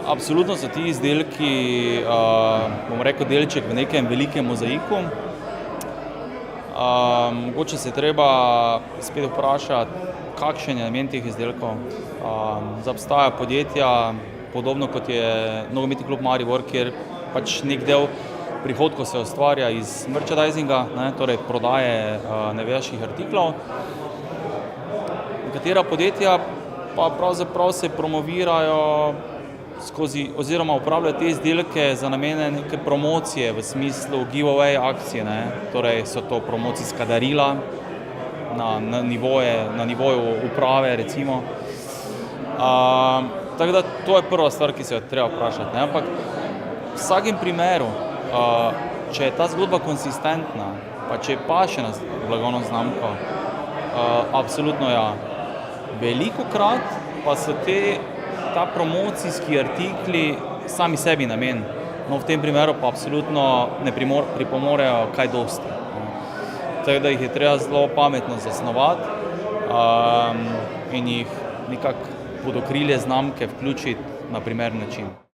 Absolutno so ti izdelki, bom rekel, delček v nekem velikem mozaiku. Mogoče se je treba spet vprašati, kakšen je namen teh izdelkov. Obstajajo podjetja, podobno kot je Nogometni klub Maribor, kjer pač nek del prihodkov se ustvarja iz merchandisinga, torej prodaje navijaških artiklov. Nekatera podjetja pa pravzaprav se promovirajo oziroma uporabljajo te izdelke za namene neke promocije v smislu giveaway akcije, torej so to promocijska darila na nivoju uprave, recimo. Tako da to je prva stvar, ki se jo treba vprašati, ampak v vsakem primeru, če je ta zgodba konsistentna, pa če paše na blagovno znamko, absolutno ja. Velikokrat pa so ta promocijski artikli sami sebi namen, no v tem primeru pa absolutno ne pripomorejo kaj dosti. Tako da jih je treba zelo pametno zasnovati in jih nekako pod okrilje znamke vključiti na primeren način.